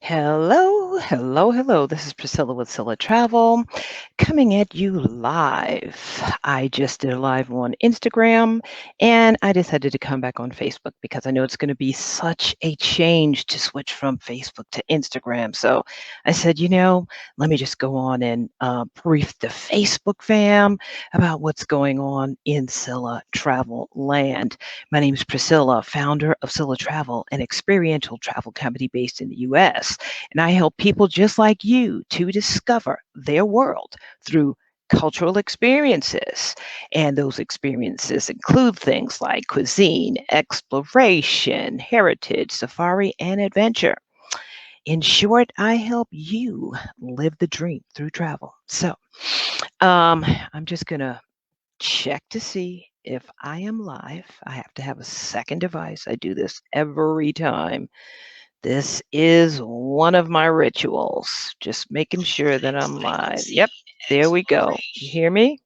Hello, hello, hello. This is Priscilla with Scylla Travel coming at you live. I just did a live on Instagram and I decided to come back on Facebook because I know it's going to be such a change to switch from Facebook to Instagram. So I said, let me just go on and brief the Facebook fam about what's going on in Scylla Travel land. My name is Priscilla, founder of Scylla Travel, an experiential travel company based in the US. And I help people just like you to discover their world through cultural experiences. And those experiences include things like cuisine, exploration, heritage, safari, and adventure. In short, I help you live the dream through travel. So I'm just going to check to see if I am live. I have to have a second device. I do this every time. This is one of my rituals, just making sure that I'm live. Yep, there we go. You hear me?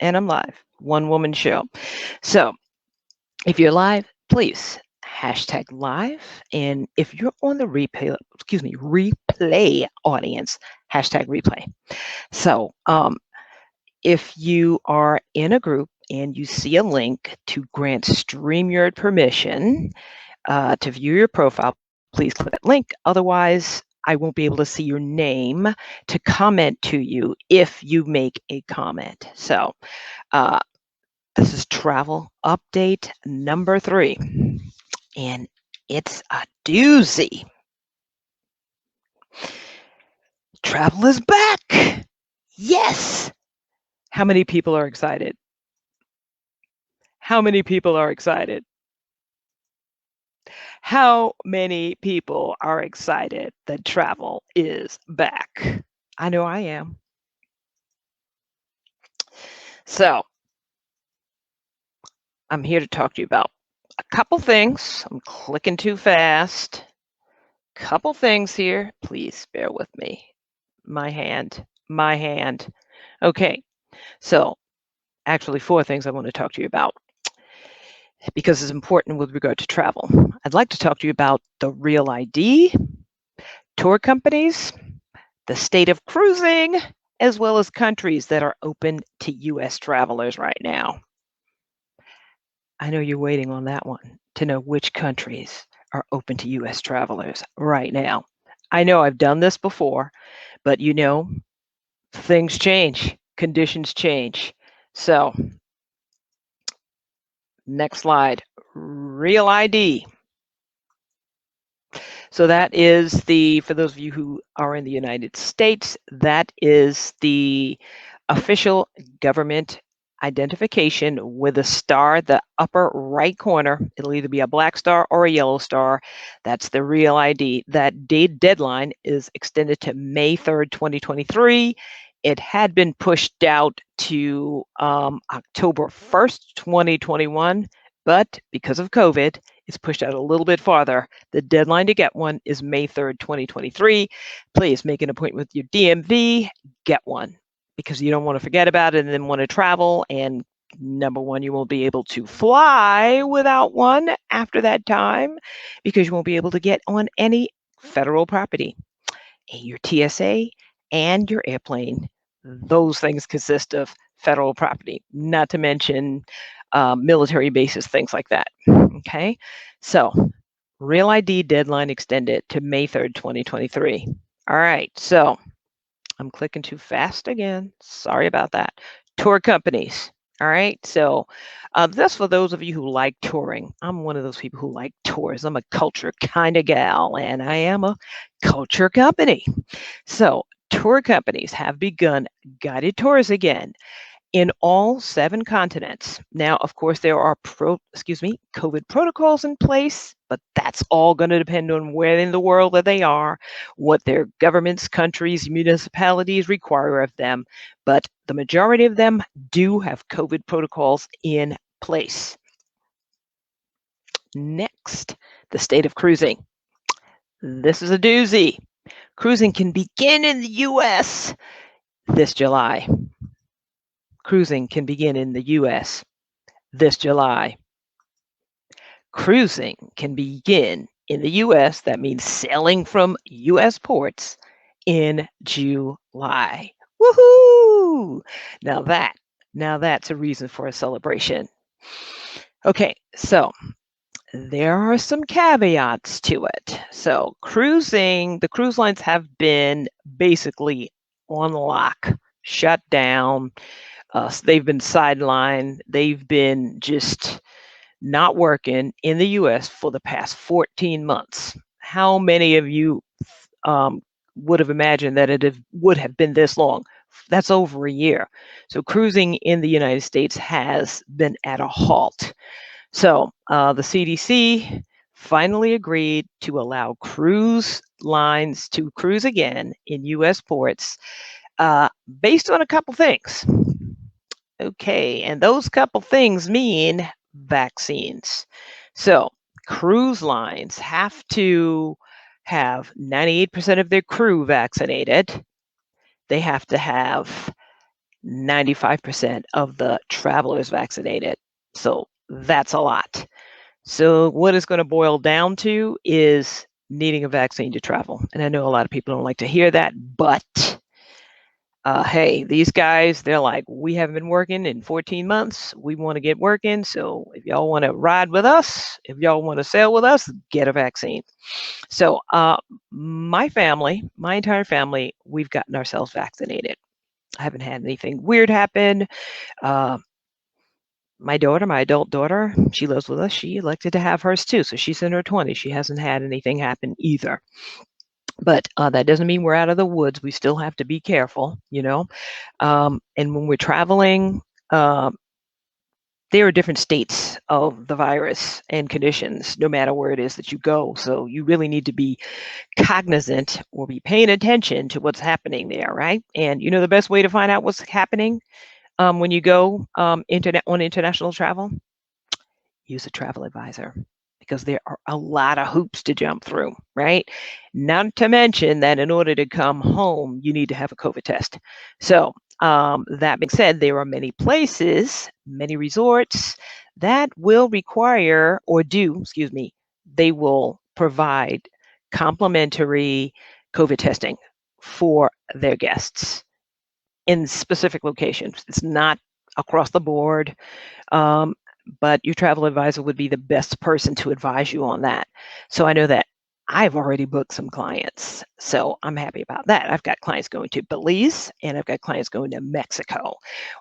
And I'm live. One woman show. So if you're live, please hashtag live. And if you're on the replay audience, hashtag replay. So if you are in a group and you see a link to grant StreamYard permission to view your profile, please click that link. Otherwise, I won't be able to see your name to comment to you if you make a comment. So this is travel update number 3, and it's a doozy. Travel is back. Yes. How many people are excited? How many people are excited? How many people are excited that travel is back? I know I am. So I'm here to talk to you about a couple things. I'm clicking too fast. Couple things here. Please bear with me. My hand. Okay. So actually 4 things I want to talk to you about because it's important with regard to travel. I'd like to talk to you about the Real ID, tour companies, the state of cruising, as well as countries that are open to US travelers right now. I know you're waiting on that one to know which countries are open to US travelers right now. I know I've done this before, but things change, conditions change. So, next slide, Real ID. So that is for those of you who are in the United States, that is the official government identification with a star, the upper right corner. It'll either be a black star or a yellow star. That's the Real ID. That deadline is extended to May 3rd, 2023. It had been pushed out to October 1st, 2021, but because of COVID, it's pushed out a little bit farther. The deadline to get one is May 3rd, 2023. Please make an appointment with your DMV, get one, because you don't want to forget about it and then want to travel. And number one, you won't be able to fly without one after that time because you won't be able to get on any federal property. Your TSA and your airplane, those things consist of federal property, not to mention military bases, things like that. Okay, so Real ID deadline extended to May 3rd, 2023. All right, so I'm clicking too fast again. Sorry about that. Tour companies. All right, so that's for those of you who like touring. I'm one of those people who like tours. I'm a culture kind of gal, and I am a culture company. So tour companies have begun guided tours again in all 7 continents. Now, of course, there are COVID protocols in place, but that's all going to depend on where in the world that they are, what their governments, countries, municipalities require of them. But the majority of them do have COVID protocols in place. Next, the state of cruising. This is a doozy. Cruising can begin in the US this July. Cruising can begin in the US this July. Cruising can begin in the US. That means sailing from US ports in July. Woohoo! Now that, now that's a reason for a celebration. Okay, so there are some caveats to it. So cruising, the cruise lines have been basically on lock, shut down. They've been sidelined. They've been just not working in the US for the past 14 months. How many of you um, would have imagined that would have been this long? That's over a year. So cruising in the United States has been at a halt. So the CDC finally agreed to allow cruise lines to cruise again in US ports based on a couple things. Okay, and those couple things mean vaccines. So cruise lines have to have 98% of their crew vaccinated. They have to have 95% of the travelers vaccinated. So that's a lot. So what it's going to boil down to is needing a vaccine to travel. And I know a lot of people don't like to hear that, but hey, these guys, they're like, we haven't been working in 14 months. We want to get working. So if y'all want to ride with us, if y'all want to sail with us, get a vaccine. So my family, my entire family, we've gotten ourselves vaccinated. I haven't had anything weird happen. My daughter, my adult daughter, she lives with us. She elected to have hers too. So she's in her 20s. She hasn't had anything happen either. But that doesn't mean we're out of the woods. We still have to be careful, you know. And when we're traveling, uh, there are different states of the virus and conditions, no matter where it is that you go. So you really need to be cognizant or be paying attention to what's happening there, right? And you know the best way to find out what's happening when you go on international travel? Use a travel advisor because there are a lot of hoops to jump through, right? Not to mention that in order to come home, you need to have a COVID test. So that being said, there are many places, many resorts that will require or do, excuse me, they will provide complimentary COVID testing for their guests in specific locations. It's not across the board. But your travel advisor would be the best person to advise you on that. So I know that I've already booked some clients. So I'm happy about that. I've got clients going to Belize and I've got clients going to Mexico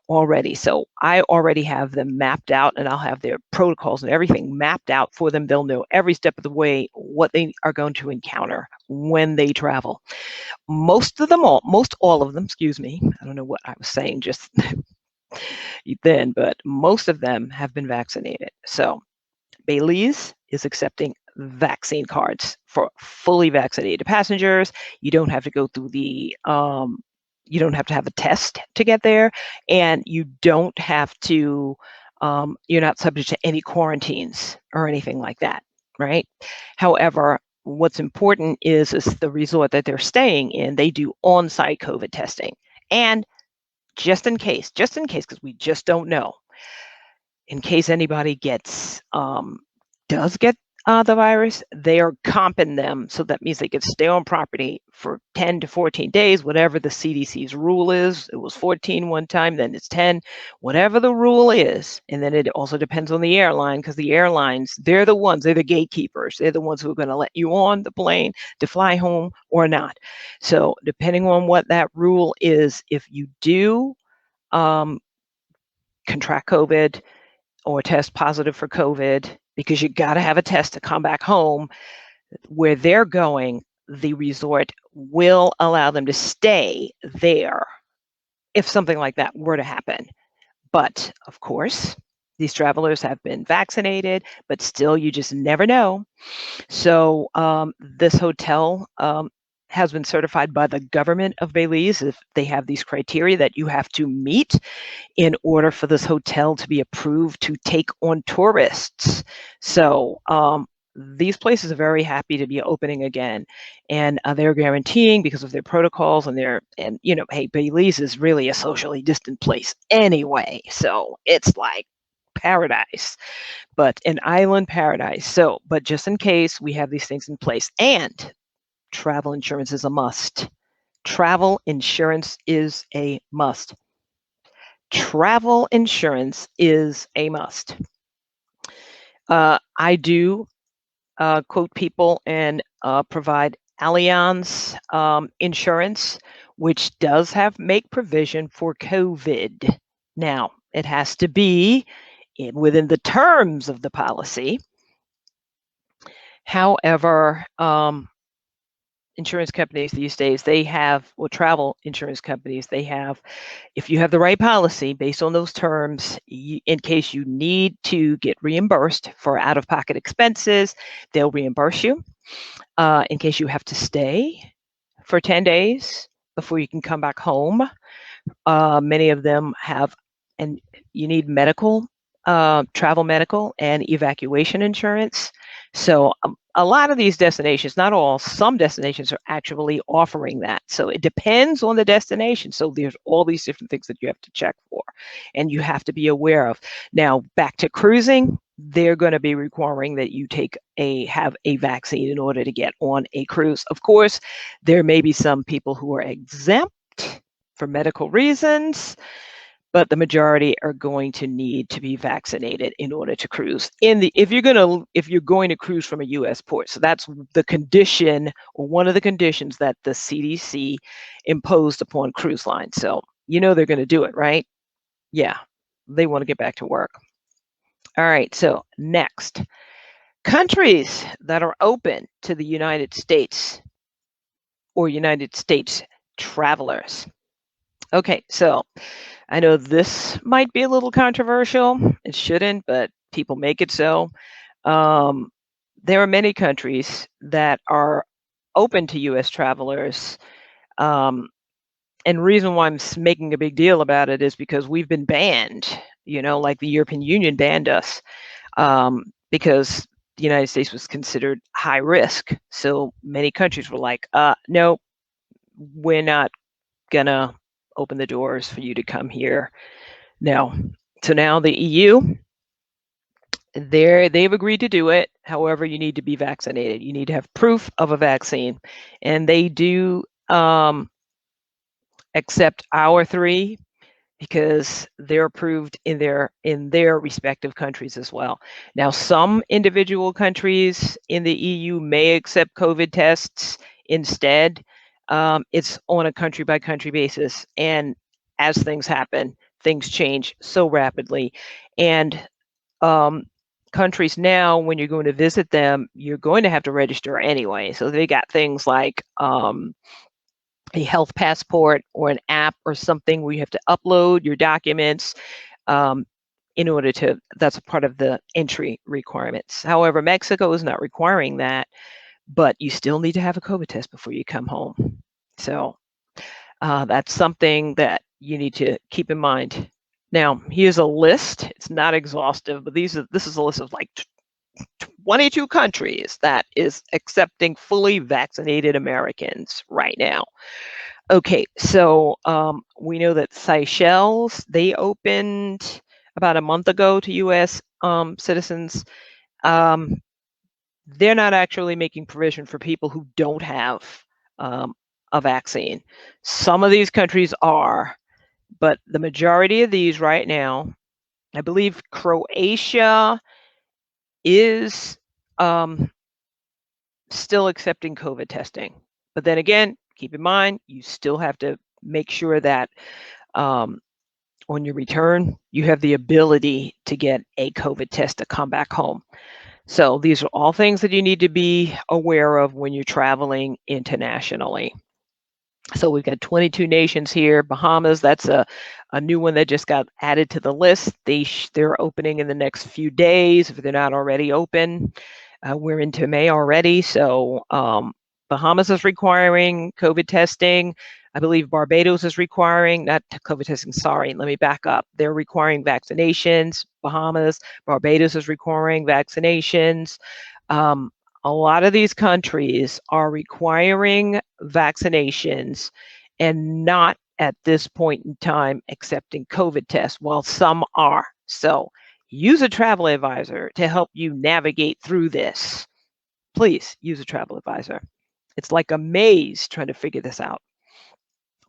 already. So I already have them mapped out and I'll have their protocols and everything mapped out for them. They'll know every step of the way what they are going to encounter when they travel. Most all of them, excuse me. I don't know what I was saying just then, but most of them have been vaccinated. So Belize is accepting vaccine cards for fully vaccinated passengers. You don't have to go through you don't have to have a test to get there, and you don't have to, you're not subject to any quarantines or anything like that, right? However, what's important is the resort that they're staying in, they do on-site COVID testing. And just in case, because we just don't know, in case anybody does get the virus, they are comping them. So that means they could stay on property for 10 to 14 days, whatever the CDC's rule is. It was 14 one time, then it's 10, whatever the rule is. And then it also depends on the airline, because the airlines, they're the gatekeepers. They're the ones who are going to let you on the plane to fly home or not. So depending on what that rule is, if you do contract COVID or test positive for COVID, because you got to have a test to come back home, where they're going, the resort will allow them to stay there if something like that were to happen. But of course, these travelers have been vaccinated, but still, you just never know. So this hotel has been certified by the government of Belize. If they have these criteria that you have to meet in order for this hotel to be approved to take on tourists. So these places are very happy to be opening again, and they're guaranteeing, because of their protocols and you know, hey, Belize is really a socially distant place anyway. So it's like paradise, but an island paradise. So, but just in case, we have these things in place. And travel insurance is a must. Travel insurance is a must. Travel insurance is a must. I do quote people and provide Allianz insurance, which does make provision for COVID. Now, it has to be within the terms of the policy. However, insurance companies these days, they have, well, travel insurance companies, they have, if you have the right policy based on those terms, in case you need to get reimbursed for out-of-pocket expenses, they'll reimburse you. In case you have to stay for 10 days before you can come back home. Many of them have, and you need medical, travel medical and evacuation insurance. So a lot of these destinations, not all, some destinations are actually offering that. So it depends on the destination. So there's all these different things that you have to check for and you have to be aware of. Now, back to cruising, they're going to be requiring that you have a vaccine in order to get on a cruise. Of course, there may be some people who are exempt for medical reasons, but the majority are going to need to be vaccinated in order to cruise. If you're going to cruise from a U.S. port, so that's the condition, or one of the conditions that the CDC imposed upon cruise lines. So they're going to do it, right? Yeah, they want to get back to work. All right, so next, countries that are open to the United States or United States travelers. Okay, so I know this might be a little controversial. It shouldn't, but people make it so. There are many countries that are open to U.S. travelers. And the reason why I'm making a big deal about it is because we've been banned, like the European Union banned us because the United States was considered high risk. So many countries were like, no, we're not gonna open the doors for you to come here. No. So now the EU, they've agreed to do it. However, you need to be vaccinated. You need to have proof of a vaccine. And they do accept our 3 because they're approved in their respective countries as well. Now, some individual countries in the EU may accept COVID tests instead. It's on a country by country basis. And as things happen, things change so rapidly. And countries now, when you're going to visit them, you're going to have to register anyway. So they got things like a health passport or an app or something where you have to upload your documents in order to, that's a part of the entry requirements. However, Mexico is not requiring that, but you still need to have a COVID test before you come home. So that's something that you need to keep in mind. Now, here's a list. It's not exhaustive, but this is a list of like 22 countries that is accepting fully vaccinated Americans right now. Okay, so we know that Seychelles, they opened about a month ago to U.S. Citizens. They're not actually making provision for people who don't have a vaccine. Some of these countries are, but the majority of these right now, I believe Croatia is still accepting COVID testing. But then again, keep in mind, you still have to make sure that on your return, you have the ability to get a COVID test to come back home. So these are all things that you need to be aware of when you're traveling internationally. So we've got 22 nations here. Bahamas, that's a new one that just got added to the list. They're opening in the next few days if they're not already open. We're into May already, so Bahamas is requiring COVID testing. I believe Barbados is requiring, not COVID testing, sorry, let me back up. They're requiring vaccinations. Bahamas, Barbados is requiring vaccinations. A lot of these countries are requiring vaccinations and not at this point in time accepting COVID tests, while some are. So use a travel advisor to help you navigate through this. Please use a travel advisor. It's like a maze trying to figure this out.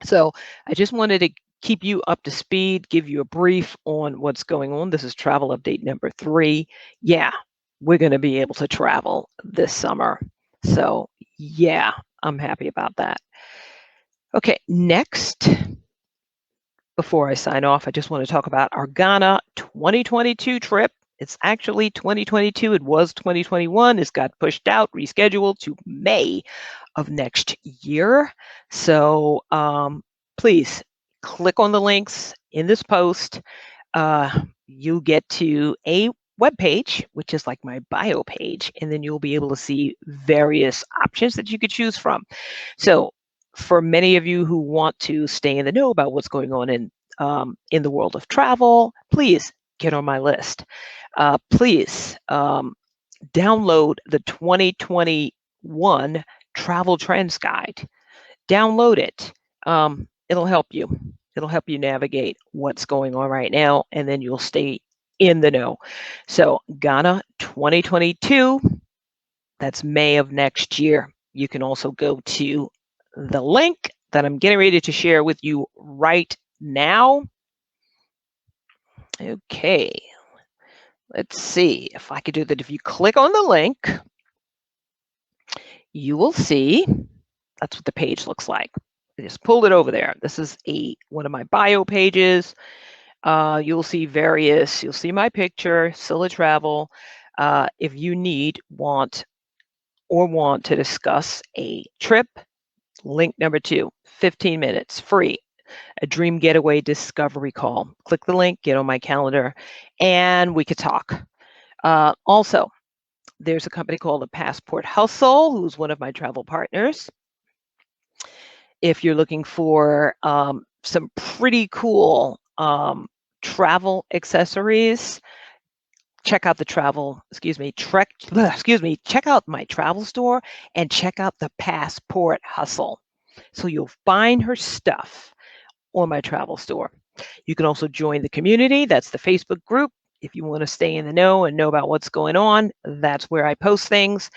So I just wanted to keep you up to speed, give you a brief on what's going on. This is travel update number 3. Yeah, we're going to be able to travel this summer. So yeah, I'm happy about that. Okay, next, before I sign off, I just want to talk about our Ghana 2022 trip. It's actually 2022. It was 2021. It's got pushed out, rescheduled to May of next year. So please click on the links in this post. You'll get to a webpage, which is like my bio page, and then you'll be able to see various options that you could choose from. So for many of you who want to stay in the know about what's going on in the world of travel, please get on my list. Please download the 2021 Travel Trends Guide. Download it. It'll help you. It'll help you navigate what's going on right now, and then you'll stay in the know. So Ghana 2022, that's May of next year. You can also go to the link that I'm getting ready to share with you right now. Okay, let's see if I could do that. If you click on the link, you will see that's what the page looks like. I just pulled it over there. This is one of my bio pages. You'll see you'll see my picture, Scylla Travel. If you want to discuss a trip, link number 2, 15 minutes, free, a dream getaway discovery call. Click the link, get on my calendar, and we could talk. Also, there's a company called the Passport Hustle, who's one of my travel partners. If you're looking for some pretty cool travel accessories, check out check out my travel store and check out the Passport Hustle. So you'll find her stuff on my travel store. You can also join the community. That's the Facebook group. If you want to stay in the know and know about what's going on, that's where I post things.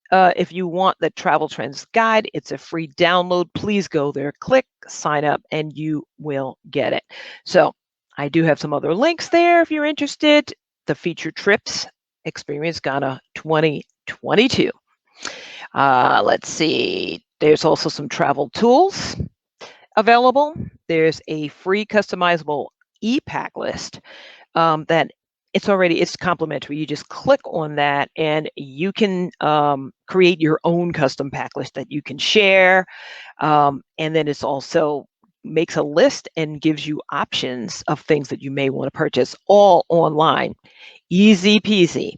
If you want the Travel Trends Guide, it's a free download. Please go there, click, sign up, and you will get it. So I do have some other links there if you're interested. The featured trips, Experience Ghana 2022. Let's see. There's also some travel tools available. There's a free customizable e-pack list that it's complimentary. You just click on that and you can create your own custom pack list that you can share. And then it's also makes a list and gives you options of things that you may want to purchase all online. Easy peasy.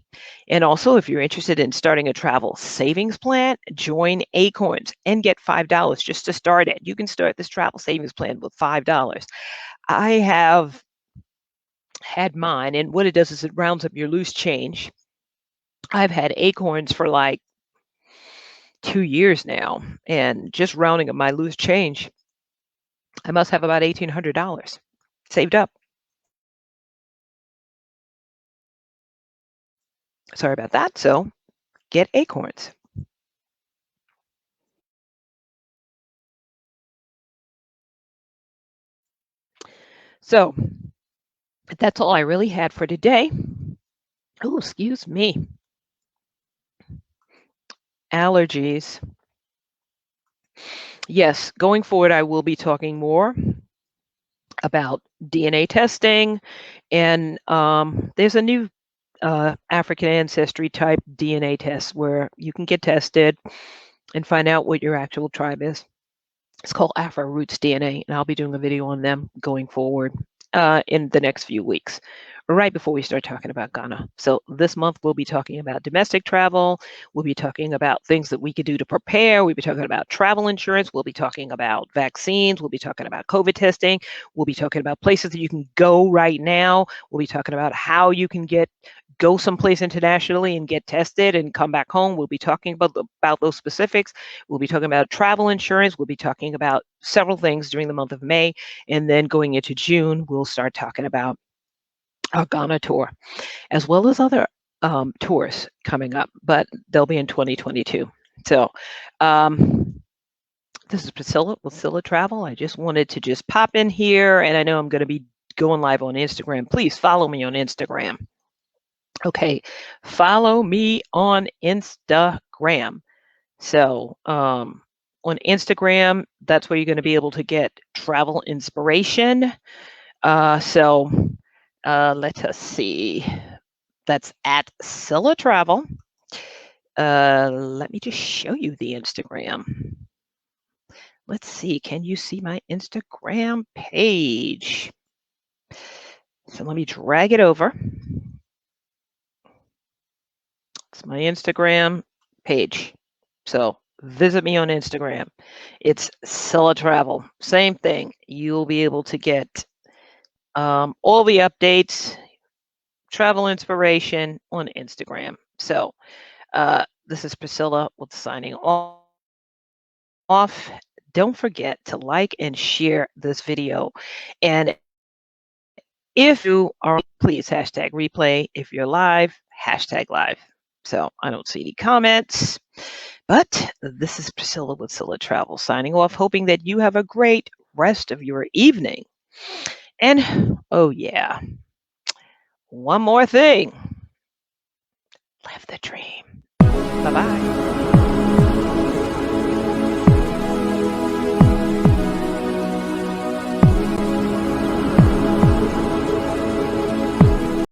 And also, if you're interested in starting a travel savings plan, join Acorns and get $5 just to start it. You can start this travel savings plan with $5. I have had mine, and what it does is it rounds up your loose change. I've had Acorns for like 2 years now, and just rounding up my loose change, I must have about $1,800 saved up. Sorry about that. So get Acorns. So that's all I really had for today. Oh, excuse me. Allergies. Yes, going forward, I will be talking more about DNA testing, and there's a new African ancestry type DNA test where you can get tested and find out what your actual tribe is. It's called Afro Roots DNA, and I'll be doing a video on them going forward in the next few weeks, right before we start talking about Ghana. So this month we'll be talking about domestic travel. We'll be talking about things that we could do to prepare. We'll be talking about travel insurance. We'll be talking about vaccines. We'll be talking about COVID testing. We'll be talking about places that you can go right now. We'll be talking about how you can go someplace internationally and get tested and come back home. We'll be talking about those specifics. We'll be talking about travel insurance. We'll be talking about several things during the month of May. And then going into June, we'll start talking about our Ghana tour, as well as other tours coming up, but they'll be in 2022. So, um, this is Priscilla with Scylla Travel. I just wanted to just pop in here, and I know I'm going to be going live on Instagram. Please follow me on Instagram. Okay, follow me on Instagram. So, on Instagram, that's where you're going to be able to get travel inspiration. So, let us see. That's at Scylla Travel. Let me just show you the Instagram. Let's see. Can you see my Instagram page? So let me drag it over. It's my Instagram page. So visit me on Instagram. It's Scylla Travel. Same thing. You'll be able to get all the updates, travel inspiration on Instagram. So this is Priscilla with signing off. Don't forget to like and share this video. And if you are, please hashtag replay. If you're live, hashtag live. So I don't see any comments. But this is Priscilla with Scylla Travel signing off, hoping that you have a great rest of your evening. And oh yeah, one more thing. Live the dream. Bye-bye.